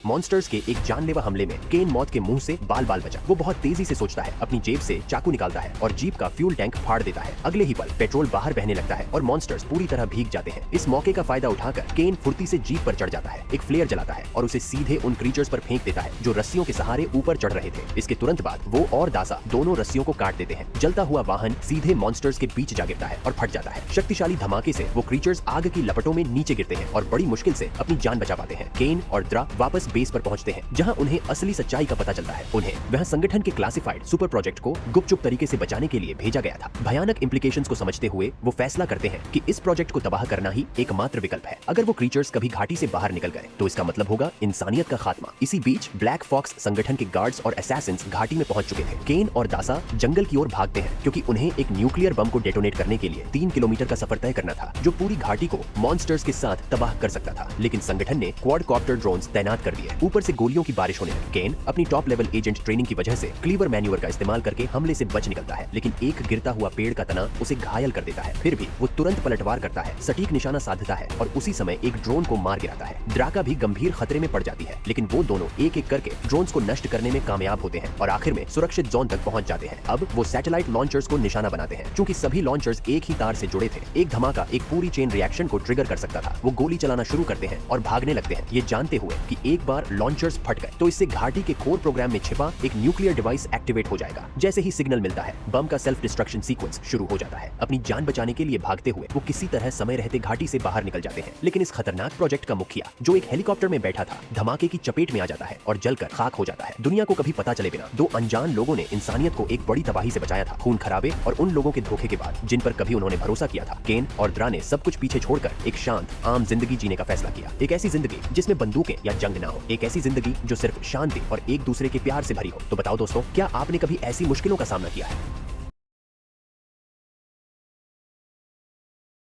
Monsters के एक जानलेवा हमले में केन मौत के मुंह से बाल बाल बचा। वो बहुत तेजी से सोचता है, अपनी जेब से चाकू निकालता है और जीप का फ्यूल टैंक फाड़ देता है। अगले ही पल पेट्रोल बाहर बहने लगता है और मॉन्स्टर्स पूरी तरह भीग जाते हैं। इस मौके का फायदा उठाकर केन फुर्ती से जीप पर चढ़ जाता है, एक फ्लेयर जलाता है और उसे सीधे उन क्रीचर्स पर फेंक देता है जो रस्सियों के सहारे ऊपर चढ़ रहे थे। इसके तुरंत बाद वो और दासा दोनों रस्सियों को काट देते हैं। जलता हुआ वाहन सीधे मॉन्स्टर्स के बीच जा गिरता है और फट जाता है। शक्तिशाली धमाके से वो क्रीचर्स आग की लपटों में नीचे गिरते हैं और बड़ी मुश्किल से अपनी जान बचा पाते हैं। केन और द्रा वापस बेस पर पहुंचते हैं, जहां उन्हें असली सच्चाई का पता चलता है। उन्हें वहां संगठन के क्लासिफाइड सुपर प्रोजेक्ट को गुपचुप तरीके से बचाने के लिए भेजा गया था। भयानक इंप्लीकेशंस को समझते हुए वो फैसला करते हैं कि इस प्रोजेक्ट को तबाह करना ही एकमात्र विकल्प है। अगर वो क्रीचर्स कभी घाटी से बाहर निकल गए तो इसका मतलब होगा इंसानियत का खात्मा। इसी बीच ब्लैक फॉक्स संगठन के गार्ड्स और असैसिन्स घाटी में पहुंच चुके थे। केन और दासा जंगल की ओर भागते हैं क्योंकि उन्हें एक न्यूक्लियर बम को डेटोनेट करने के लिए 3 किलोमीटर का सफर तय करना था, जो पूरी घाटी को मॉन्स्टर्स के साथ तबाह कर सकता था। लेकिन संगठन ने क्वाडकॉप्टर ड्रोन्स तैनात कर दिए। ऊपर से गोलियों की बारिश होने लगी। केन अपनी टॉप लेवल एजेंट ट्रेनिंग की वजह से क्लीवर मैन्यूअर का इस्तेमाल करके हमले से बच निकलता है, लेकिन एक गिरता हुआ पेड़ का तना उसे घायल कर देता है। फिर भी वो तुरंत पलटवार करता है, सटीक निशाना साधता है और उसी समय एक ड्रोन को मार गिराता है। ड्राका भी गंभीर खतरे में पड़ जाती है, लेकिन वो दोनों एक एक करके ड्रोन्स को नष्ट करने में कामयाब होते हैं और आखिर में सुरक्षित जोन तक पहुंच जाते हैं। अब वो सैटेलाइट लॉन्चर्स को निशाना बनाते हैं। चूंकि सभी लॉन्चर्स एक ही तार से जुड़े थे, एक धमाका एक पूरी चेन रिएक्शन को ट्रिगर कर सकता था। वो गोली चलाना शुरू करते हैं और भागने लगते हैं, ये जानते हुए कि एक बार लॉन्चर्स फट गए तो इससे घाटी के कोर प्रोग्राम में छिपा एक न्यूक्लियर डिवाइस एक्टिवेट हो जाएगा। जैसे ही सिग्नल मिलता है, बम का सेल्फ डिस्ट्रक्शन सीक्वेंस शुरू हो जाता है। अपनी जान बचाने के लिए भागते हुए वो किसी तरह समय रहते घाटी से बाहर निकल जाते हैं। लेकिन इस खतरनाक प्रोजेक्ट का मुखिया, जो एक हेलीकॉप्टर में बैठा था, धमाके की चपेट में आ जाता है और जलकर खाक हो जाता है। दुनिया को कभी पता चले बिना दो अनजान लोगों ने इंसानियत को एक बड़ी तबाही से बचाया था। खून खराबे और उन लोगों के धोखे के बाद जिन पर कभी उन्होंने भरोसा किया था, केन और द्रा ने सब कुछ पीछे छोड़कर एक शांत आम जिंदगी जीने का फैसला किया। एक ऐसी जिंदगी जिसमें बंदूकें या जंग ना हो, एक ऐसी जिंदगी जो सिर्फ शांति और एक दूसरे के प्यार से भरी हो। तो बताओ दोस्तों, क्या आपने कभी ऐसी मुश्किलों का सामना किया है?